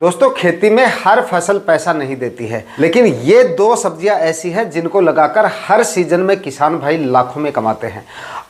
दोस्तों, खेती में हर फसल पैसा नहीं देती है, लेकिन ये दो सब्जियां ऐसी हैं जिनको लगाकर हर सीजन में किसान भाई लाखों में कमाते हैं।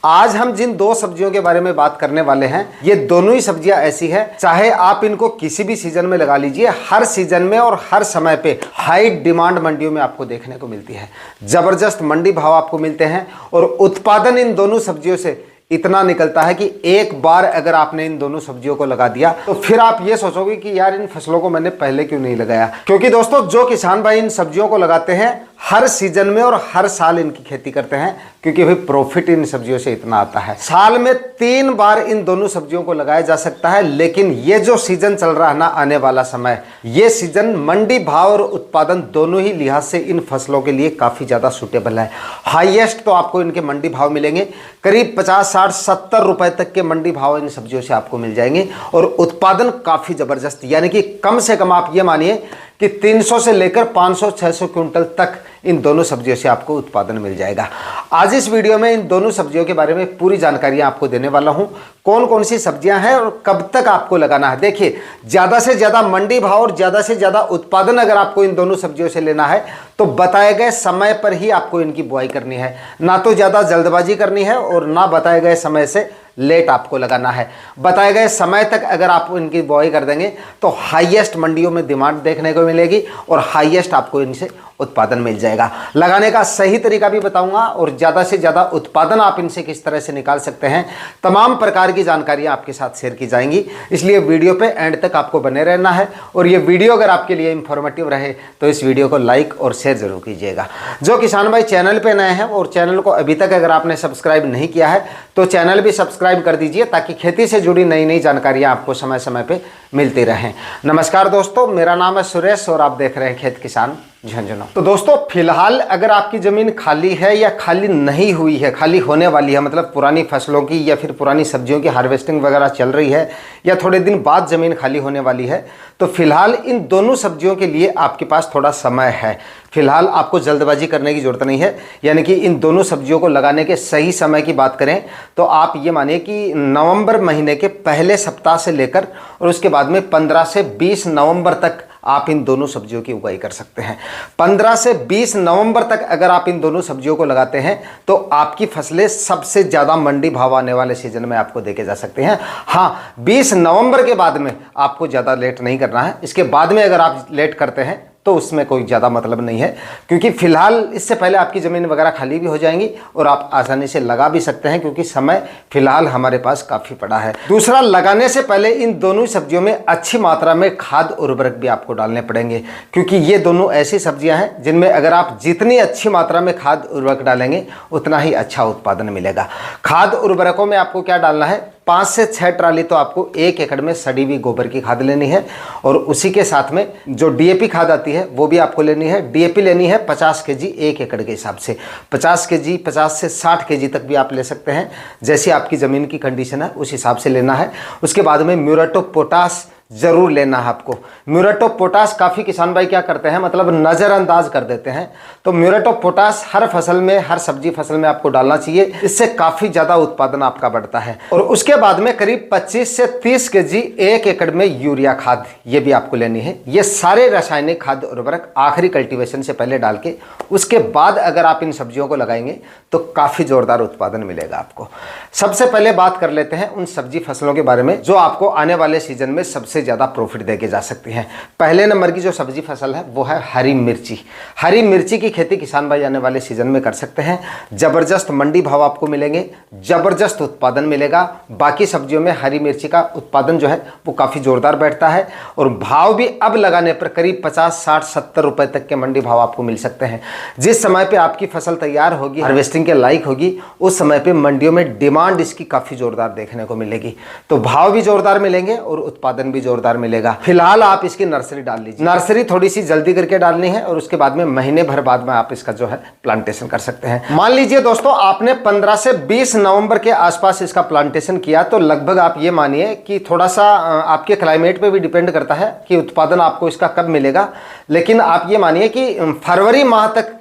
आज हम जिन दो सब्जियों के बारे में बात करने वाले हैं, ये दोनों ही सब्जियां ऐसी हैं, चाहे आप इनको किसी भी सीजन में लगा लीजिए, हर सीजन में और हर समय पे हाई डिमांड मंडियों में आपको देखने को मिलती है। जबरदस्त मंडी भाव आपको मिलते हैं और उत्पादन इन दोनों सब्जियों से इतना निकलता है कि एक बार अगर आपने इन दोनों सब्जियों को लगा दिया तो फिर आप ये सोचोगे कि यार इन फसलों को मैंने पहले क्यों नहीं लगाया। क्योंकि दोस्तों, जो किसान भाई इन सब्जियों को लगाते हैं हर सीजन में और हर साल इनकी खेती करते हैं, क्योंकि भाई प्रॉफिट इन सब्जियों से इतना आता है। साल में 3 बार इन दोनों सब्जियों को लगाया जा सकता है, लेकिन ये जो सीजन चल रहा है ना, आने वाला समय, ये सीजन मंडी भाव और उत्पादन दोनों ही लिहाज से इन फसलों के लिए काफी ज्यादा सुटेबल है। हाईएस्ट तो आपको इनके मंडी भाव मिलेंगे, करीब 50, 60, 70 रुपए तक के मंडी भाव इन सब्जियों से आपको मिल जाएंगे और उत्पादन काफी जबरदस्त, यानी कि कम से कम आप ये मानिए कि 300 से लेकर 500, 600 क्विंटल तक इन दोनों सब्जियों से आपको उत्पादन मिल जाएगा। आज इस वीडियो में इन दोनों सब्जियों के बारे में पूरी जानकारियां आपको देने वाला हूं, कौन कौन सी सब्जियां हैं और कब तक आपको लगाना है। देखिए, ज्यादा से ज्यादा मंडी भाव और ज्यादा से ज्यादा उत्पादन अगर आपको इन दोनों सब्जियों से लेना है तो बताए गए समय पर ही आपको इनकी बुआई करनी है, ना तो ज्यादा जल्दबाजी करनी है और ना बताए गए समय से लेट आपको लगाना है। बताए गए समय तक अगर आप इनकी बुआई कर देंगे तो हाईएस्ट मंडियों में डिमांड देखने को मिलेगी और हाईएस्ट आपको इनसे उत्पादन मिल जाएगा। लगाने का सही तरीका भी बताऊंगा और ज़्यादा से ज़्यादा उत्पादन आप इनसे किस तरह से निकाल सकते हैं, तमाम प्रकार की जानकारियां आपके साथ शेयर की जाएंगी। इसलिए वीडियो पे एंड तक आपको बने रहना है और ये वीडियो अगर आपके लिए इंफॉर्मेटिव रहे तो इस वीडियो को लाइक और शेयर जरूर कीजिएगा। जो किसान भाई चैनल पर नए हैं और चैनल को अभी तक अगर आपने सब्सक्राइब नहीं किया है तो चैनल भी सब्सक्राइब कर दीजिए, ताकि खेती से जुड़ी नई नई जानकारियां आपको समय समय पे मिलती रहें। नमस्कार दोस्तों, मेरा नाम है सुरेश और आप देख रहे हैं खेत किसान झुंझुनू। तो दोस्तों, फिलहाल अगर आपकी जमीन खाली है या खाली नहीं हुई है, खाली होने वाली है, मतलब पुरानी फसलों की या फिर पुरानी सब्जियों की हार्वेस्टिंग वगैरह चल रही है या थोड़े दिन बाद जमीन खाली होने वाली है, तो फिलहाल इन दोनों सब्जियों के लिए आपके पास थोड़ा समय है। फिलहाल आपको जल्दबाजी करने की जरूरत नहीं है, यानी कि इन दोनों सब्जियों को लगाने के सही समय की बात करें तो आप ये मानिए कि नवंबर महीने के पहले सप्ताह से लेकर और उसके बाद में 15 से 20 नवंबर तक आप इन दोनों सब्जियों की उगाई कर सकते हैं। 15 से 20 नवंबर तक अगर आप इन दोनों सब्जियों को लगाते हैं तो आपकी फसलें सबसे ज़्यादा मंडी भाव आने वाले सीजन में आपको देखे जा सकते हैं। हाँ, 20 नवंबर के बाद में आपको ज़्यादा लेट नहीं करना है। इसके बाद में अगर आप लेट करते हैं तो उसमें कोई ज़्यादा मतलब नहीं है, क्योंकि फिलहाल इससे पहले आपकी ज़मीन वगैरह खाली भी हो जाएंगी और आप आसानी से लगा भी सकते हैं, क्योंकि समय फिलहाल हमारे पास काफ़ी पड़ा है। दूसरा, लगाने से पहले इन दोनों सब्जियों में अच्छी मात्रा में खाद उर्वरक भी आपको डालने पड़ेंगे, क्योंकि ये दोनों ऐसी सब्जियां हैं जिनमें अगर आप जितनी अच्छी मात्रा में खाद उर्वरक डालेंगे उतना ही अच्छा उत्पादन मिलेगा। खाद उर्वरकों में आपको क्या डालना है, 5 से 6 ट्राली तो आपको 1 एकड़ में सड़ी हुई गोबर की खाद लेनी है और उसी के साथ में जो डीएपी खाद आती है वो भी आपको लेनी है। डीएपी लेनी है 50 केजी 1 एकड़ के हिसाब से। 50 केजी, 50 से 60 केजी तक भी आप ले सकते हैं, जैसी आपकी ज़मीन की कंडीशन है उस हिसाब से लेना है। उसके बाद में म्यूरेट ऑफ पोटाश जरूर लेना है आपको। म्यूरेट ऑफ पोटाश काफ़ी किसान भाई क्या करते हैं, मतलब नज़रअंदाज कर देते हैं, तो म्यूरेट ऑफ पोटाश हर फसल में, हर सब्जी फसल में आपको डालना चाहिए। इससे काफ़ी ज़्यादा उत्पादन आपका बढ़ता है। और उसके बाद में करीब 25 से 30 केजी 1 एकड़ में यूरिया खाद, ये भी आपको लेनी है। ये सारे रासायनिक खाद उर्वरक आखिरी कल्टीवेशन से पहले डाल के उसके बाद अगर आप इन सब्जियों को लगाएंगे तो काफ़ी ज़ोरदार उत्पादन मिलेगा आपको। सबसे पहले बात कर लेते हैं उन सब्जी फसलों के बारे में जो आपको आने वाले सीजन में सबसे ज्यादा प्रॉफिट देके जा सकती हैं। पहले नंबर की जो सब्जी फसल है वो है हरी मिर्ची। हरी मिर्ची की खेती किसान भाई आने वाले सीजन में कर सकते हैं। जबरदस्त मंडी भाव आपको मिलेंगे, जबरदस्त उत्पादन मिलेगा। बाकी सब्जियों में हरी मिर्ची का उत्पादन जो है वो काफी जोरदार बैठता है और भाव भी अब लगाने पर करीब 50, 60, 70 रुपए तक के मंडी भाव आपको मिल सकते हैं। जिस समय पे आपकी फसल तैयार होगी, हार्वेस्टिंग के लायक होगी, उस समय पे मंडियों में डिमांड इसकी काफी जोरदार देखने को मिलेगी। तो भाव भी जोरदार मिलेंगे और उत्पादन भी जोरदार मिलेगा। फिलहाल आप इसकी नर्सरी डाल लीजिए। नर्सरी थोड़ी सी जल्दी करके डालनी है और उसके बाद में महीने भर बाद में आप इसका जो है प्लांटेशन कर सकते हैं। मान लीजिए दोस्तों, आपने 15 से 20 नवंबर के आसपास इसका प्लांटेशन किया तो लगभग आप ये मानिए कि थोड़ा सा आपके क्लाइमेट पे भी डिपेंड करता है कि उत्पादन आपको इसका कब मिलेगा, लेकिन आप ये मानिए कि फरवरी माह तक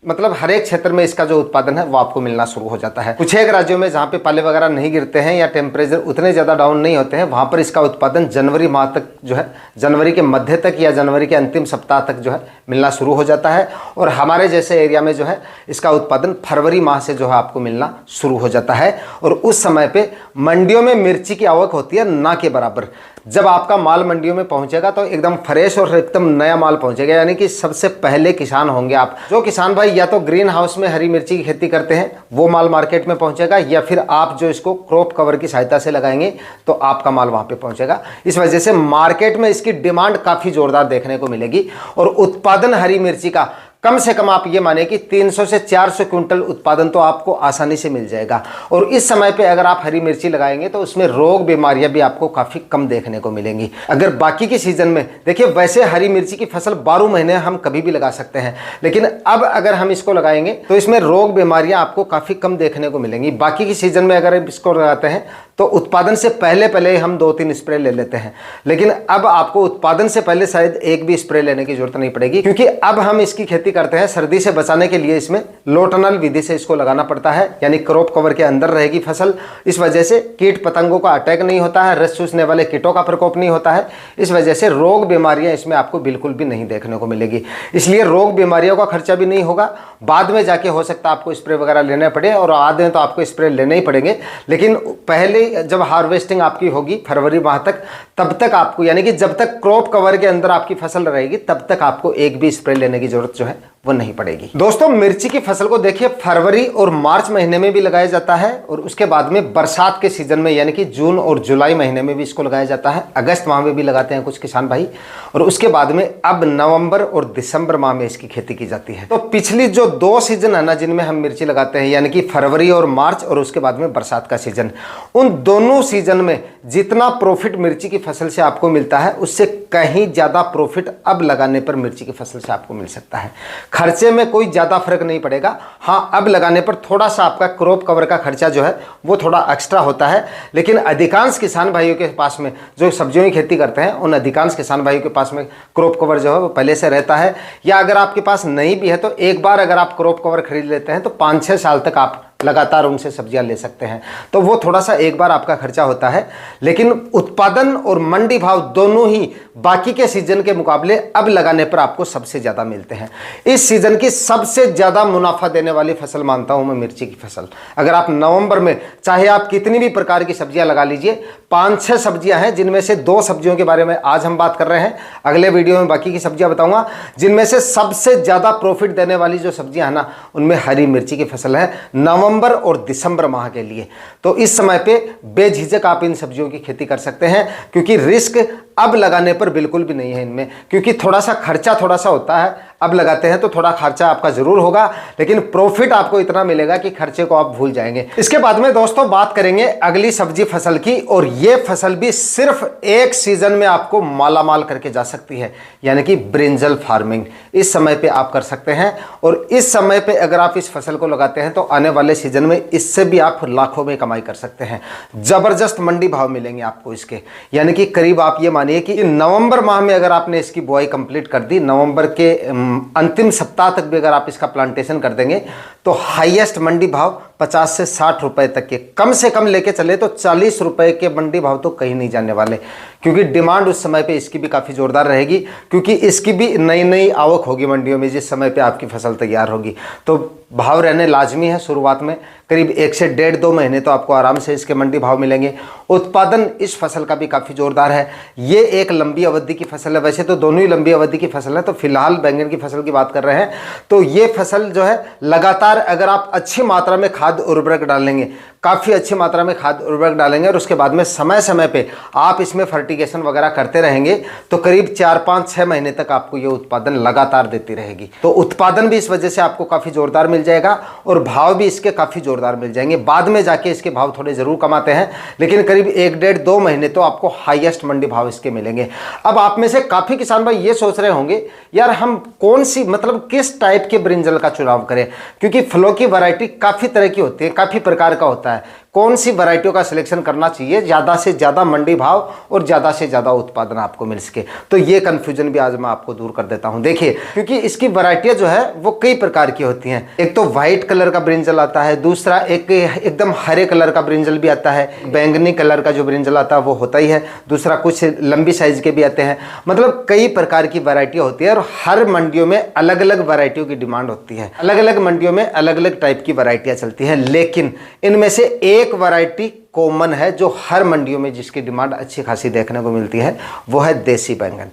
मतलब हर एक क्षेत्र में इसका जो उत्पादन है वो आपको मिलना शुरू हो जाता है। कुछ एक राज्यों में जहाँ पे पाले वगैरह नहीं गिरते हैं या टेम्परेचर उतने ज़्यादा डाउन नहीं होते हैं, वहाँ पर इसका उत्पादन जनवरी माह तक जो है, जनवरी के मध्य तक या जनवरी के अंतिम सप्ताह तक जो है मिलना शुरू हो जाता है। और हमारे जैसे एरिया में जो है इसका उत्पादन फरवरी माह से जो है आपको मिलना शुरू हो जाता है। और उस समय पे मंडियों में मिर्ची की आवक होती है ना के बराबर। जब आपका माल मंडियों में पहुंचेगा तो एकदम फ्रेश और एकदम नया माल पहुंचेगा, यानी कि सबसे पहले किसान होंगे आप। जो किसान भाई या तो ग्रीन हाउस में हरी मिर्ची की खेती करते हैं वो माल मार्केट में पहुंचेगा, या फिर आप जो इसको क्रॉप कवर की सहायता से लगाएंगे तो आपका माल वहां पे पहुंचेगा। इस वजह से मार्केट में इसकी डिमांड काफी जोरदार देखने को मिलेगी। और उत्पादन हरी मिर्ची का कम से कम आप ये माने कि 300 से 400 क्विंटल उत्पादन तो आपको आसानी से मिल जाएगा। और इस समय पे अगर आप हरी मिर्ची लगाएंगे तो उसमें रोग बीमारियां भी आपको काफ़ी कम देखने को मिलेंगी। अगर बाकी के सीजन में देखिए, वैसे हरी मिर्ची की फसल 12 महीने हम कभी भी लगा सकते हैं, लेकिन अब अगर हम इसको लगाएंगे तो इसमें रोग बीमारियां आपको काफ़ी कम देखने को मिलेंगी। बाकी के सीजन में अगर इसको लगाते हैं तो उत्पादन से पहले पहले हम 2-3 स्प्रे ले लेते हैं, लेकिन अब आपको उत्पादन से पहले शायद एक भी स्प्रे लेने की जरूरत नहीं पड़ेगी, क्योंकि अब हम इसकी खेती करते हैं सर्दी से बचाने के लिए। इसमें लो टनल विधि से इसको लगाना पड़ता है, यानी क्रॉप कवर के अंदर रहेगी फसल। इस वजह से कीट पतंगों का अटैक नहीं होता है, रस चूसने वाले कीटों का प्रकोप नहीं होता है। इस वजह से रोग बीमारियां इसमें आपको बिल्कुल भी नहीं देखने को मिलेगी। इसलिए रोग बीमारियों का खर्चा भी नहीं होगा। बाद में जाके हो सकता है आपको स्प्रे वगैरह लेने पड़े, और आधे में तो आपको स्प्रे लेने ही पड़ेंगे, लेकिन पहले जब हार्वेस्टिंग आपकी होगी फरवरी माह तक, तब तक आपको, यानी कि जब तक क्रॉप कवर के अंदर आपकी फसल रहेगी तब तक आपको एक भी स्प्रे लेने की जरूरत जो है वो नहीं पड़ेगी। दोस्तों, मिर्ची की फसल को देखिए फरवरी और मार्च महीने में भी लगाया जाता है, और उसके बाद में बरसात के सीजन में यानी कि जून और जुलाई महीने में भी इसको लगाया जाता है। अगस्त माह में भी लगाते हैं कुछ किसान भाई, और उसके बाद में अब नवंबर और दिसंबर माह में इसकी खेती की जाती है। तो पिछली जो 2 सीजन है ना जिनमें हम मिर्ची लगाते हैं, यानी कि फरवरी और मार्च, और उसके बाद में बरसात का सीजन, उन दोनों सीजन में जितना प्रॉफिट मिर्ची की फसल से आपको मिलता है उससे कहीं ज्यादा प्रॉफिट अब लगाने पर मिर्ची की फसल से आपको मिल सकता है। खर्चे में कोई ज़्यादा फर्क नहीं पड़ेगा। हाँ, अब लगाने पर थोड़ा सा आपका क्रॉप कवर का खर्चा जो है वो थोड़ा एक्स्ट्रा होता है, लेकिन अधिकांश किसान भाइयों के पास में जो सब्जियों की खेती करते हैं उन अधिकांश किसान भाइयों के पास में क्रॉप कवर जो है वो पहले से रहता है। या अगर आपके पास नहीं भी है तो एक बार अगर आप क्रॉप कवर खरीद लेते हैं तो 5-6 साल तक आप लगातार उनसे सब्जियां ले सकते हैं। तो वो थोड़ा सा एक बार आपका खर्चा होता है, लेकिन उत्पादन और मंडी भाव दोनों ही बाकी के सीजन के मुकाबले अब लगाने पर आपको सबसे ज्यादा मिलते हैं। इस सीजन की सबसे ज्यादा मुनाफा देने वाली फसल मानता हूं मैं मिर्ची की फसल। अगर आप नवंबर में चाहे आप कितनी भी प्रकार की सब्जियां लगा लीजिए, 5-6 सब्जियां हैं जिनमें से 2 सब्जियों के बारे में आज हम बात कर रहे हैं, अगले वीडियो में बाकी की सब्जियां बताऊंगा, जिनमें से सबसे ज्यादा प्रॉफिट देने वाली जो सब्जियां है ना उनमें हरी मिर्ची की फसल है नवंबर और दिसंबर माह के लिए। तो इस समय पे बेझिझक आप इन सब्जियों की खेती कर सकते हैं, क्योंकि रिस्क अब लगाने पर बिल्कुल भी नहीं है इनमें, क्योंकि थोड़ा सा खर्चा थोड़ा सा होता है। अब लगाते हैं तो थोड़ा खर्चा आपका जरूर होगा, लेकिन प्रॉफिट आपको इतना मिलेगा कि खर्चे को आप भूल जाएंगे। इसके बाद में दोस्तों बात करेंगे अगली सब्जी फसल की, और ये फसल भी सिर्फ एक सीजन में आपको मालामाल करके जा सकती है, यानी कि ब्रिंजल फार्मिंग इस समय पे आप कर सकते हैं। और इस समय पे अगर आप इस फसल को लगाते हैं तो आने वाले सीजन में इससे भी आप लाखों में कमाई कर सकते हैं। जबरदस्त मंडी भाव मिलेंगे आपको इसके, यानी कि करीब आप ये मानिए कि नवंबर माह में अगर आपने इसकी बुआई कंप्लीट कर दी, नवंबर के अंतिम सप्ताह तक भी अगर आप इसका प्लांटेशन कर देंगे तो हाईएस्ट मंडी भाव 50 से 60 रुपए तक के, कम से कम लेके चले तो 40 रुपए के मंडी भाव तो कहीं नहीं जाने वाले, क्योंकि डिमांड उस समय पे इसकी भी काफ़ी जोरदार रहेगी, क्योंकि इसकी भी नई नई आवक होगी मंडियों में जिस समय पे आपकी फसल तैयार होगी। तो भाव रहने लाजमी है शुरुआत में, करीब 1 से 1.5-2 महीने तो आपको आराम से इसके मंडी भाव मिलेंगे। उत्पादन इस फसल का भी काफ़ी जोरदार है। ये एक लंबी अवधि की फसल है, वैसे तो दोनों ही लंबी अवधि की फसल है, तो फिलहाल बैंगन की फसल की बात कर रहे हैं। तो ये फसल जो है लगातार अगर आप अच्छी मात्रा में खाद उर्वरक डालेंगे, काफ़ी अच्छी मात्रा में खाद उर्वरक डालेंगे, और उसके बाद में समय समय पे आप इसमें फर्टिगेशन वगैरह करते रहेंगे तो करीब 4-5-6 महीने तक आपको ये उत्पादन लगातार देती रहेगी। तो उत्पादन भी इस वजह से आपको काफ़ी जोरदार मिल जाएगा, और भाव भी इसके काफ़ी जोरदार मिल जाएंगे। बाद में जाके इसके भाव थोड़े ज़रूर कमाते हैं, लेकिन करीब 1-1.5-2 महीने तो आपको हाईएस्ट मंडी भाव इसके मिलेंगे। अब आप में से काफ़ी किसान भाई ये सोच रहे होंगे यार हम कौन सी, मतलब किस टाइप के ब्रिंजल का चुनाव करें, क्योंकि फलों की वैरायटी काफ़ी तरह की होती है, काफ़ी प्रकार का होता है। कौन सी वैरायटियों का सिलेक्शन करना चाहिए, ज़्यादा से ज़्यादा मंडी भाव और ज़्यादा से ज़्यादा उत्पादन आपको मिल सके। तो ये कन्फ्यूजन भी आज मैं आपको दूर कर देता हूँ। देखिए, क्योंकि इसकी वैरायटियाँ जो है वो कई प्रकार की होती हैं। एक तो वाइट कलर का ब्रिंजल आता है, दूसरा एक एकदम हरे कलर का ब्रिंजल भी आता है, बैंगनी कलर का जो ब्रिंजल आता है वो होता ही है, दूसरा कुछ लंबी साइज के भी आते हैं। मतलब कई प्रकार की वैरायटियाँ होती है और हर मंडियों में अलग अलग वैरायटियों की डिमांड होती है। अलग अलग मंडियों में अलग अलग टाइप की वैरायटियाँ चलती हैं, लेकिन इनमें से एक वैरायटी कॉमन है जो हर मंडियों में जिसकी डिमांड अच्छी खासी देखने को मिलती है, वो है देसी बैंगन,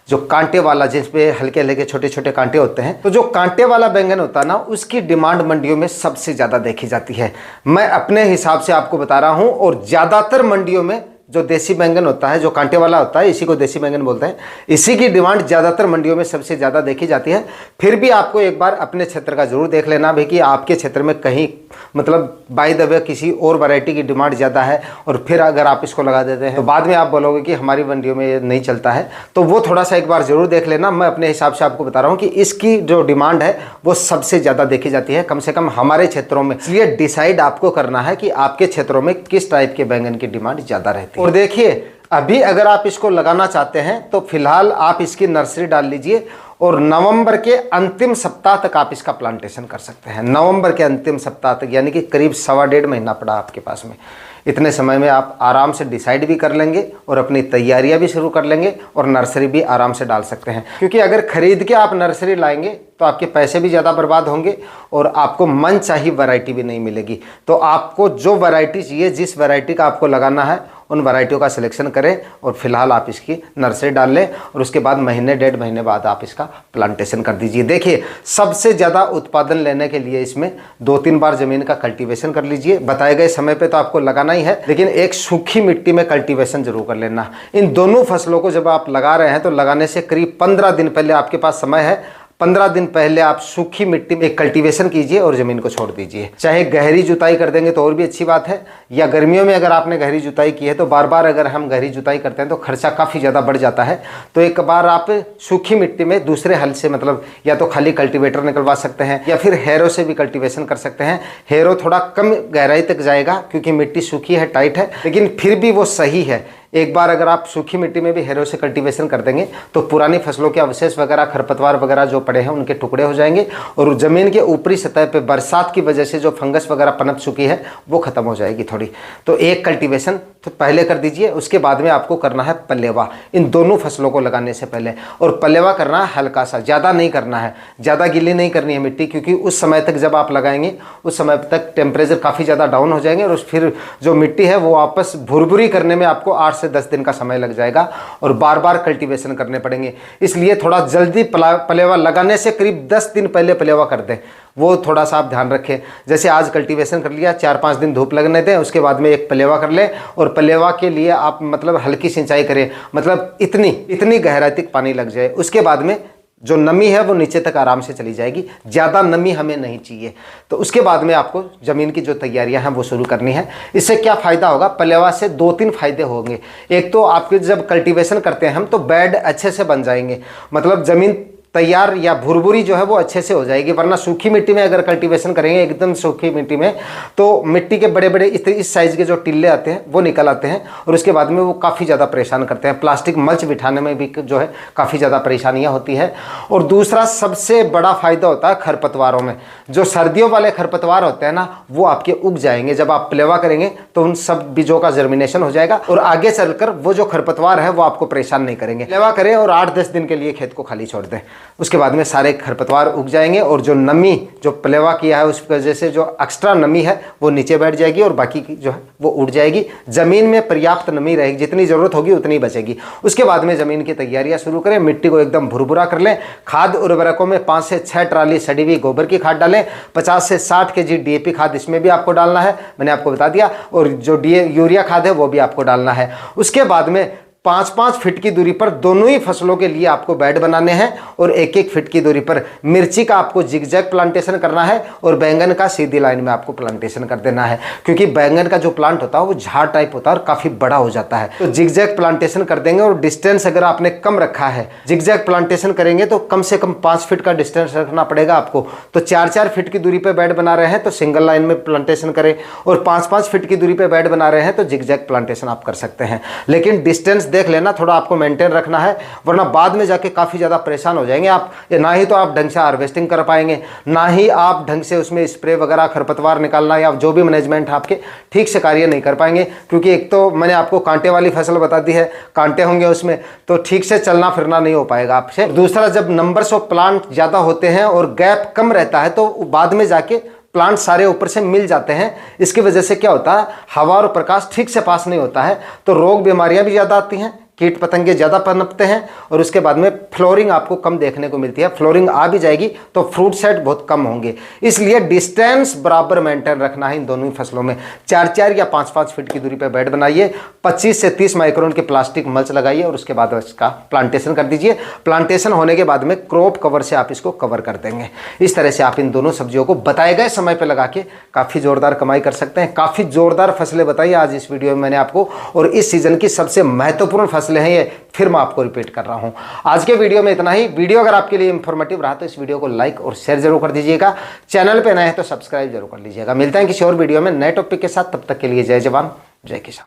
जो कांटे वाला, जिसपे हल्के हल्के छोटे छोटे कांटे होते हैं। तो जो कांटे वाला बैंगन होता है ना, उसकी डिमांड मंडियों में सबसे ज़्यादा देखी जाती है। मैं अपने हिसाब से आपको बता रहा हूँ, और ज़्यादातर मंडियों में जो देसी बैंगन होता है, जो कांटे वाला होता है, इसी को देसी बैंगन बोलते हैं, इसी की डिमांड ज़्यादातर मंडियों में सबसे ज़्यादा देखी जाती है। फिर भी आपको एक बार अपने क्षेत्र का जरूर देख लेना भाई कि आपके क्षेत्र में कहीं मतलब बाय द वे किसी और वैरायटी की डिमांड ज़्यादा है, और फिर अगर आप इसको लगा देते हैं तो बाद में आप बोलोगे कि हमारी मंडियों में ये नहीं चलता है। तो वो थोड़ा सा एक बार जरूर देख लेना। मैं अपने हिसाब से आपको बता रहा हूँ कि इसकी जो डिमांड है वो सबसे ज़्यादा देखी जाती है, कम से कम हमारे क्षेत्रों में। इसलिए डिसाइड आपको करना है कि आपके क्षेत्रों में किस टाइप के बैंगन की डिमांड ज़्यादा रहती है। और देखिए, अभी अगर आप इसको लगाना चाहते हैं तो फिलहाल आप इसकी नर्सरी डाल लीजिए, और नवंबर के अंतिम सप्ताह तक आप इसका प्लांटेशन कर सकते हैं। नवंबर के अंतिम सप्ताह तक, यानी कि करीब 1.25 महीना पड़ा आपके पास में। इतने समय में आप आराम से डिसाइड भी कर लेंगे और अपनी तैयारियां भी शुरू कर लेंगे, और नर्सरी भी आराम से डाल सकते हैं। क्योंकि अगर खरीद के आप नर्सरी लाएंगे तो आपके पैसे भी ज़्यादा बर्बाद होंगे और आपको मनचाही वैरायटी भी नहीं मिलेगी। तो आपको जो वैरायटी चाहिए, जिस वैरायटी का आपको लगाना है, उन वैरायटियों का सिलेक्शन करें, और फिलहाल आप इसकी नर्सरी डाल लें, और उसके बाद महीने 1.5 महीने बाद आप इसका प्लांटेशन कर दीजिए। देखिए, सबसे ज़्यादा उत्पादन लेने के लिए इसमें 2-3 बार ज़मीन का कल्टीवेशन कर लीजिए। बताए गए समय पे तो आपको लगाना ही है, लेकिन एक सूखी मिट्टी में कल्टीवेशन जरूर कर लेना। इन दोनों फसलों को जब आप लगा रहे हैं तो लगाने से करीब 15 दिन पहले आपके पास समय है। 15 दिन पहले आप सूखी मिट्टी में कल्टीवेशन कीजिए और ज़मीन को छोड़ दीजिए। चाहे गहरी जुताई कर देंगे तो और भी अच्छी बात है, या गर्मियों में अगर आपने गहरी जुताई की है तो बार बार अगर हम गहरी जुताई करते हैं तो खर्चा काफ़ी ज़्यादा बढ़ जाता है। तो एक बार आप सूखी मिट्टी में दूसरे हल से, मतलब या तो खाली कल्टीवेटर निकलवा सकते हैं या फिर हैरो से भी कल्टीवेशन कर सकते हैं। हैरो थोड़ा कम गहराई तक जाएगा क्योंकि मिट्टी सूखी है, टाइट है, लेकिन फिर भी वो सही है। एक बार अगर आप सूखी मिट्टी में भी हैरो से कल्टीवेशन कर देंगे तो पुरानी फसलों के अवशेष वगैरह, खरपतवार वगैरह जो पड़े हैं उनके टुकड़े हो जाएंगे, और ज़मीन के ऊपरी सतह पे बरसात की वजह से जो फंगस वगैरह पनप चुकी है वो खत्म हो जाएगी थोड़ी। तो एक कल्टीवेशन तो पहले कर दीजिए, उसके बाद में आपको करना है पलेवा, इन दोनों फसलों को लगाने से पहले। और पलेवा करना है हल्का सा, ज़्यादा नहीं करना है, ज़्यादा गीली नहीं करनी है मिट्टी, क्योंकि उस समय तक जब आप लगाएंगे उस समय तक टेम्परेचर काफ़ी ज़्यादा डाउन हो जाएंगे, और फिर जो मिट्टी है वो वापस भुरभुरी करने में आपको 8 से 10 दिन का समय लग जाएगा, और बार बार कल्टीवेशन करने पड़ेंगे। इसलिए थोड़ा जल्दी पलेवा लगाने से करीब 10 दिन पहले पलेवा कर दें, वो थोड़ा सा आप ध्यान रखें। जैसे आज कल्टीवेशन कर लिया, 4-5 दिन धूप लगने दें, उसके बाद में एक पलेवा कर लें, और पलेवा के लिए आप मतलब हल्की सिंचाई करें, मतलब इतनी गहराई तक पानी लग जाए। उसके बाद में जो नमी है वो नीचे तक आराम से चली जाएगी, ज़्यादा नमी हमें नहीं चाहिए। तो उसके बाद में आपको ज़मीन की जो तैयारियां हैं वो शुरू करनी है। इससे क्या फ़ायदा होगा? पलेवा से 2-3 फायदे होंगे। एक तो आपके जब कल्टीवेशन करते हैं हम तो बेड अच्छे से बन जाएंगे, मतलब ज़मीन तैयार या भुरभुरी जो है वो अच्छे से हो जाएगी। वरना सूखी मिट्टी में अगर कल्टीवेशन करेंगे, एकदम सूखी मिट्टी में, तो मिट्टी के बड़े बड़े इस साइज़ के जो टिल्ले आते हैं वो निकल आते हैं, और उसके बाद में वो काफ़ी ज़्यादा परेशान करते हैं। प्लास्टिक मल्च बिठाने में भी जो है काफ़ी ज़्यादा परेशानियाँ होती है। और दूसरा सबसे बड़ा फ़ायदा होता है खरपतवारों में। जो सर्दियों वाले खरपतवार होते हैं ना, वो आपके उग जाएंगे। जब आप पलेवा करेंगे तो उन सब बीजों का जर्मिनेशन हो जाएगा, और आगे चलकर वो जो खरपतवार है वो आपको परेशान नहीं करेंगे। पलेवा करें और 8-10 दिन के लिए खेत को खाली छोड़ दें, उसके बाद में सारे खरपतवार उग जाएंगे, और जो नमी जो पलेवा किया है उस वजह से जो एक्स्ट्रा नमी है वो नीचे बैठ जाएगी, और बाकी की जो है वो उड़ जाएगी। ज़मीन में पर्याप्त नमी रहेगी, जितनी ज़रूरत होगी उतनी बचेगी। उसके बाद में ज़मीन की तैयारियां शुरू करें, मिट्टी को एकदम भुरभुरा कर लें। खाद उर्वरकों में 5 से 6 ट्राली सड़ी हुई गोबर की खाद डालें। 50 से 60 kg DAP खाद इसमें भी आपको डालना है, मैंने आपको बता दिया। और जो यूरिया खाद है वो भी आपको डालना है। उसके बाद में 5-5 फीट की दूरी पर दोनों ही फसलों के लिए आपको बेड बनाने हैं और 1-1 फीट की दूरी पर मिर्ची का आपको जिगजैग प्लांटेशन करना है और बैंगन का सीधी लाइन में आपको प्लांटेशन कर देना है, क्योंकि बैंगन का जो प्लांट होता है वो झाड़ टाइप होता है और काफी बड़ा हो जाता है। तो जिगजैग प्लांटेशन कर देंगे और डिस्टेंस अगर आपने कम रखा है, जिगजैग प्लांटेशन करेंगे तो कम से कम 5 फीट का डिस्टेंस रखना पड़ेगा आपको। तो 4-4 फीट की दूरी पर बेड बना रहे हैं तो सिंगल लाइन में प्लांटेशन करें, और 5-5 फीट की दूरी पर बेड बना रहे हैं तो जिगजैग प्लांटेशन आप कर सकते हैं। लेकिन डिस्टेंस देख लेना, थोड़ा आपको मेंटेन रखना है, वरना बाद में जाके काफ़ी ज़्यादा परेशान हो जाएंगे आप। ना ही तो आप ढंग से हार्वेस्टिंग कर पाएंगे, ना ही आप ढंग से उसमें स्प्रे वगैरह खरपतवार निकालना या जो भी मैनेजमेंट आपके ठीक से कार्य नहीं कर पाएंगे। क्योंकि एक तो मैंने आपको कांटे वाली फसल बता दी है, कांटे होंगे उसमें तो ठीक से चलना फिरना नहीं हो पाएगा आपसे। दूसरा, जब नंबर्स ऑफ प्लांट ज़्यादा होते हैं और गैप कम रहता है तो बाद में जाके प्लांट सारे ऊपर से मिल जाते हैं। इसकी वजह से क्या होता है, हवा और प्रकाश ठीक से पास नहीं होता है तो रोग बीमारियां भी ज़्यादा आती हैं, कीट पतंगे ज़्यादा पनपते हैं और उसके बाद में फ्लोरिंग आपको कम देखने को मिलती है। फ्लोरिंग आ भी जाएगी तो फ्रूट सेट बहुत कम होंगे। इसलिए डिस्टेंस बराबर मेंटेन रखना है इन दोनों ही फसलों में। 4-4 या 5-5 फीट की दूरी पर बेड बनाइए, 25 से 30 माइक्रोन की प्लास्टिक मल्च लगाइए और उसके बाद इसका प्लांटेशन कर दीजिए। प्लांटेशन होने के बाद में क्रॉप कवर से आप इसको कवर कर देंगे। इस तरह से आप इन दोनों सब्जियों को बताए गए समय पर लगा के काफ़ी जोरदार कमाई कर सकते हैं। काफ़ी जोरदार फसलें बताई आज इस वीडियो में मैंने आपको, और इस सीजन की सबसे महत्वपूर्ण फसलें हैं ये, फिर मैं आपको रिपीट कर रहा हूं। आज के वीडियो में इतना ही। वीडियो अगर आपके लिए इंफॉर्मेटिव रहा तो इस वीडियो को लाइक और शेयर जरूर कर दीजिएगा। चैनल पे नए हैं तो सब्सक्राइब जरूर कर लीजिएगा। मिलते हैं किसी और वीडियो में नए टॉपिक के साथ, तब तक के लिए जय जवान जय किसान।